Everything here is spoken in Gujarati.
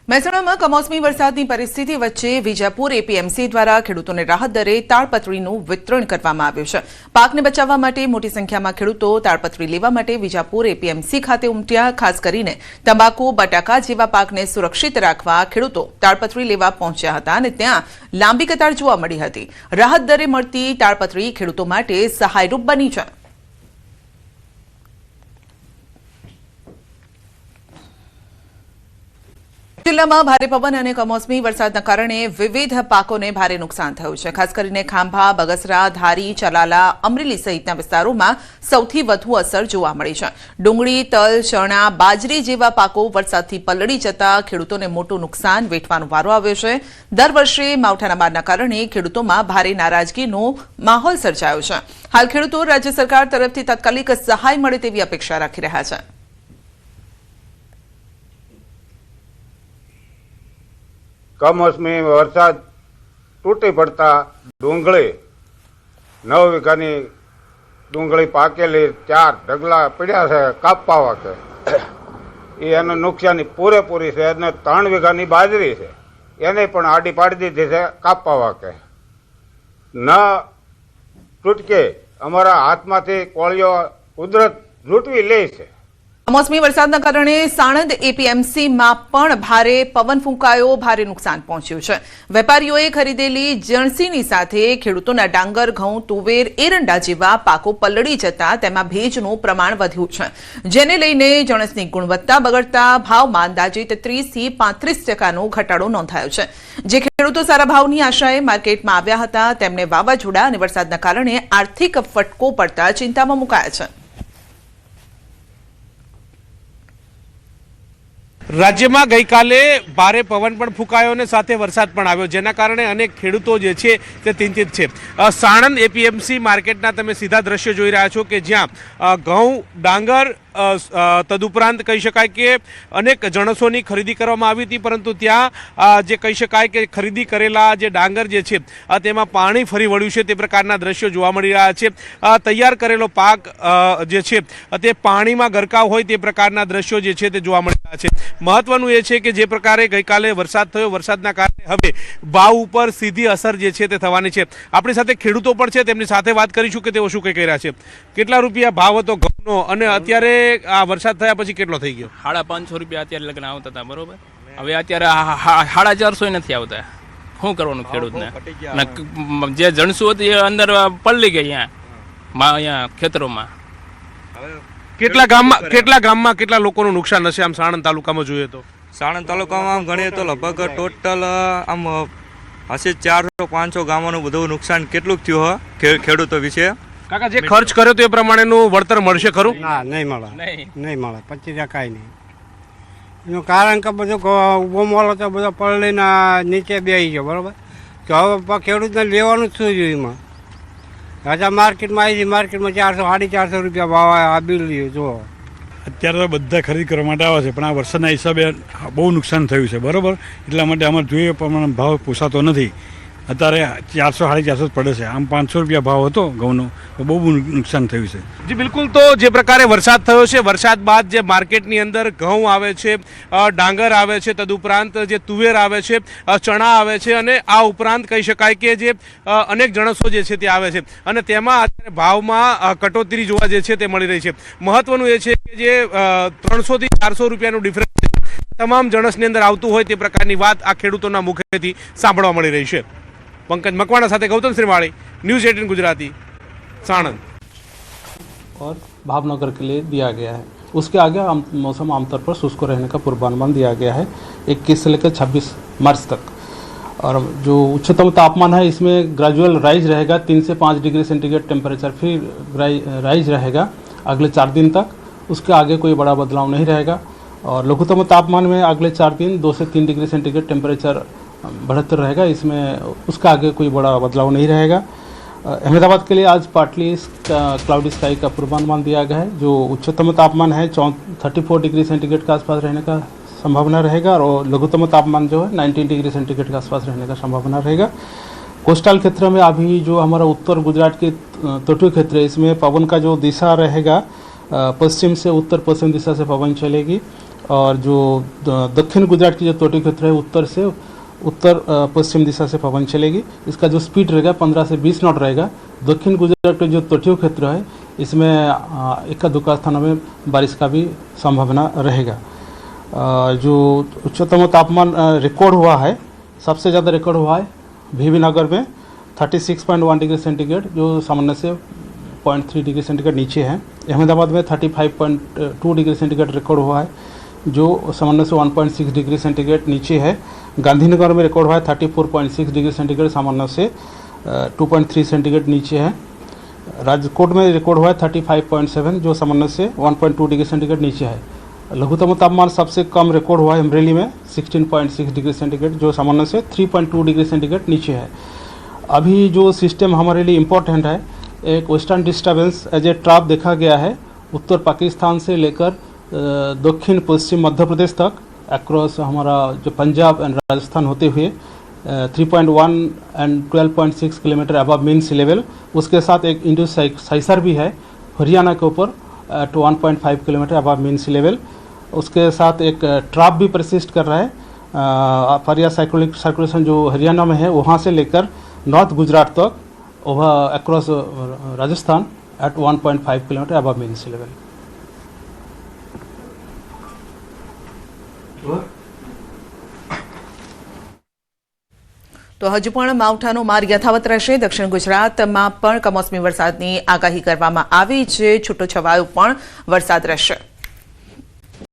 મહેસાણામાં કમોસમી વરસાદની પરિસ્થિતિ વચ્ચે વિજાપુર એપીએમસી દ્વારા ખેડૂતોને રાહત દરે તાડપત્રીનું વિતરણ કરવામાં આવ્યું છે। પાકને બચાવવા માટે મોટી સંખ્યામાં ખેડૂતો તાડપત્રી લેવા માટે વિજાપુર એપીએમસી ખાતે ઉમટ્યા। ખાસ કરીને તંબાકુ, બટાકા જેવા પાકને સુરક્ષિત રાખવા ખેડૂતો તાડપત્રી લેવા પહોંચ્યા હતા અને ત્યાં લાંબી કતાર જોવા મળી હતી। રાહત દરે મળતી તાડપત્રી ખેડૂતો માટે સહાયરૂપ બની છે। જિલ્લામાં ભારે પવન અને કમોસમી વરસાદના કારણે વિવિધ પાકોને ભારે નુકસાન થયું છે। ખાસ કરીને ખાંભા, બગસરા, ધારી, ચલાલા, અમરેલી સહિતના વિસ્તારોમાં સૌથી વધુ અસર જોવા મળી છે। ડુંગળી, તલ, ચણા, બાજરી જેવા પાકો વરસાદથી પલળી જતા ખેડૂતોને મોટું નુકસાન વેઠવાનો વારો આવ્યો છે। દર વર્ષે માવઠાના મારના કારણે ખેડૂતોમાં ભારે નારાજગીનો માહોલ સર્જાયો છે। હાલ ખેડૂતો રાજ્ય સરકાર તરફથી તાત્કાલિક સહાય મળે તેવી અપેક્ષા રાખી રહ્યા છે। કમોસમી વરસાદ તૂટી પડતા ડુંગળી 9 વીઘાની ડુંગળી પાકેલી 4 ઢગલા પડ્યા છે કાપવા વાકે એનું નુકસાની પૂરેપૂરી છે અને 3 વીઘાની બાજરી છે એને પણ આડી પાડી દીધી છે કાપવા વાકે ન તૂટકે અમારા હાથમાંથી કોળીઓ કુદરત લૂંટવી લે છે। કમોસમી વરસાદના કારણે સાણંદ એપીએમસીમાં પણ ભારે પવન ફૂંકાયો, ભારે નુકસાન પહોંચ્યું છે। વેપારીઓએ ખરીદેલી જણસીની સાથે ખેડૂતોના ડાંગર, ઘઉં, તુવેર, એરંડા જેવા પાકો પલળી જતા તેમાં ભેજનું પ્રમાણ વધ્યું છે, જેને લઈને જણસની ગુણવત્તા બગડતા ભાવમાં અંદાજે 33 થી 35% ઘટાડો નોંધાયો છે। જે ખેડૂતો સારા ભાવની આશાએ માર્કેટમાં આવ્યા હતા તેમને વાવાઝોડા અને વરસાદના કારણે આર્થિક ફટકો પડતા ચિંતામાં મુકાયા છે। રાજ્યમાં ગઈકાલે ભારે પવન પણ ફૂંકાયો અને સાથે વરસાદ પણ આવ્યો, જેના કારણે અનેક ખેડૂતો જે છે તે ચિંતિત છે। સાણંદ એપીએમસી માર્કેટના તમે સીધા દ્રશ્યો જોઈ રહ્યા છો કે જ્યાં ઘઉં, ડાંગર તદુપરાંત કહી શકાય કે અનેક જણસોની ખરીદી કરવામાં આવી હતી, પરંતુ ત્યાં જે કહી શકાય કે ખરીદી કરેલા જે ડાંગર જે છે તેમાં પાણી ફરી વળ્યું છે તે પ્રકારના દ્રશ્યો જોવા મળી રહ્યા છે। તૈયાર કરેલો પાક જે છે તે પાણીમાં ગરકાવ હોય તે પ્રકારના દ્રશ્યો જે છે તે જોવા મળી રહ્યા છે। મહત્વનું એ છે કે જે પ્રકારે ગઈકાલે વરસાદ થયો, વરસાદના કારણે હવે ભાવ ઉપર સીધી અસર જે છે તે થવાની છે। આપણી સાથે ખેડૂતો પણ છે, તેમની સાથે વાત કરીશું કે તેઓ શું કહી રહ્યા છે। કેટલા રૂપિયા ભાવ હતો ઘઉંનો અને અત્યારે આ વરસાદ થયા પછી કેટલો થઈ ગયો? 550 રૂપિયા અત્યારે લગ્ન આવતા હતા, બરોબર। હવે અત્યારે 450 નથી આવતા। શું કરવાનું ખેડૂતને? જે જણસું હતી એ અંદર પલળી ગઈ અહીંયા ખેતરોમાં। કેટલા ગામમાં કેટલા લોકોનું નુકસાન હશે આમ સાણંદ તાલુકામાં જોઈએ તો? સાણંદ તાલુકામાં આમ ગણીએ તો લગભગ ટોટલ આમ હશે 400-500 ગામોનું બધું નુકસાન કેટલું થયું ખેડૂતો વિશે? કાકા, જે ખર્ચ કર્યો તો એ પ્રમાણેનું વળતર મળશે ખરું? ના, નહીં મળે, નહીં મળે, 25% નહીં। એનું કારણ કે બધું ઊભો મોલ હતો બધો પલળીને નીચે બેસી ગયો, બરાબર? તો હવે ખેડૂતને લેવાનું જ શું જોઈએ એમાં? રાજા માર્કેટમાં આવી છે, માર્કેટમાં 400-450 રૂપિયા ભાવ આ બિલ લ્યો જુઓ। અત્યારે તો બધા ખરીદ કરવા માટે આવે છે, પણ આ વરસાદના હિસાબે બહુ નુકસાન થયું છે, બરાબર? એટલા માટે અમારે જોઈએ પ્રમાણે ભાવ પોસાતો નથી। અત્યારે 400-450 પડે છે, આમ 500 રૂપિયા ભાવ હતો ઘઉંનો, તો બહુ નુકસાન થયું છે। જી બિલકુલ, તો જે પ્રકારે વરસાદ થયો છે, વરસાદ બાદ જે માર્કેટની અંદર ઘઉં આવે છે, ડાંગર આવે છે, તદુપરાંત જે તુવેર આવે છે, ચણા આવે છે અને આ ઉપરાંત કહી શકાય કે જે અનેક જણસો જે છે તે આવે છે અને તેમાં અત્યારે ભાવમાં કટોતરી જોવા જે છે તે મળી રહી છે। મહત્વનું એ છે કે જે 300 થી 400 રૂપિયાનું ડિફરન્સ તમામ જણસની અંદર આવતું હોય તે પ્રકારની વાત આ ખેડૂતોના મુખેથી સાંભળવા મળી રહી છે। पंकज मकवाणा साथे गौतम श्रीमाળી, न्यूज़ 18 गुजराती, साणंद। और भावनगर के लिए दिया गया है। उसके आगे मौसम आमतौर पर शुष्क रहने का पूर्वानुमान दिया गया है 21 से लेकर 26 मार्च तक। और जो उच्चतम तापमान है इसमें ग्रेजुअल राइज रहेगा, 3 से 5 डिग्री सेंटीग्रेड टेम्परेचर फिर राइज रहेगा अगले 4 दिन तक। उसके आगे कोई बड़ा बदलाव नहीं रहेगा। और लघुतम तापमान में अगले 4 दिन 2 से 3 डिग्री सेंटीग्रेड टेम्परेचर बढ़ते रहेगा, इसमें उसका आगे कोई बड़ा बदलाव नहीं रहेगा। अहमदाबाद के लिए आज पार्टली क्लाउडी स्काई का पूर्वानुमान दिया गया है। जो उच्चतम तापमान है 34 डिग्री सेंटीग्रेड के आसपास रहने का संभावना रहेगा और लघुतम तापमान जो है 19 डिग्री सेंटीग्रेड के आसपास रहने का संभावना रहेगा। कोस्टल क्षेत्र में अभी जो हमारा उत्तर गुजरात के तटीय क्षेत्र है इसमें पवन का जो दिशा रहेगा पश्चिम से उत्तर पश्चिम दिशा से पवन चलेगी और जो दक्षिण गुजरात की जो तटीय क्षेत्र है उत्तर से उत्तर पश्चिम दिशा से पवन चलेगी। इसका जो स्पीड रहेगा 15 से 20 नॉट रहेगा। दक्षिण गुजरात के जो तटीय क्षेत्र है इसमें इक्का दुक्का स्थानों में बारिश का भी संभावना रहेगा। जो उच्चतम तापमान रिकॉर्ड हुआ है, सबसे ज़्यादा रिकॉर्ड हुआ है भीवी नगर में 36.1 डिग्री सेंटीग्रेड, जो सामान्य से 0.3 डिग्री सेंटीग्रेड नीचे है। अहमदाबाद में 35.2 डिग्री सेंटीग्रेड रिकॉर्ड हुआ है, जो सामान्य से 1.6 डिग्री सेंटीग्रेड नीचे है। गांधीनगर में रिकॉर्ड हुआ है 34.6 डिग्री सेंटीग्रेड, सामान्य से 2.3 सेंटीग्रेड नीचे है। राजकोट में रिकॉर्ड हुआ है 35.7, जो सामान्य से 1.2 डिग्री सेंटीग्रेड नीचे है। लघुतम तापमान सबसे कम रिकॉर्ड हुआ है अमरेली में 16.6 डिग्री सेंटीग्रेड, जो सामान्य से 3.2 डिग्री सेंटीग्रेड नीचे है। अभी जो सिस्टम हमारे लिए इम्पोर्टेंट है, एक western disturbance as a trap देखा गया है उत्तर पाकिस्तान से लेकर दक्षिण पश्चिम मध्य प्रदेश तक अक्रॉस हमारा जो पंजाब एंड राजस्थान होते हुए 3.1 and 12.6 kilometre above mean sea level. उसके साथ एक इंडो साइसर भी है हरियाणा के ऊपर to 1.5 kilometre above mean sea level. उसके साथ एक ट्रैप भी परसिस्ट कर रहा है। फारिया साइक्लोनिक सर्कुलेशन जो हरियाणा में है वहाँ से लेकर नॉर्थ गुजरात तक over across Rajasthan at 1.5 kilometre above mean sea level. તો હજુ પણ માવઠાનો માર યથાવત રહેશે। દક્ષિણ ગુજરાતમાં પણ કમોસમી વરસાદની આગાહી કરવામાં આવી છે। છૂટોછવાયો પણ વરસાદ રહેશે।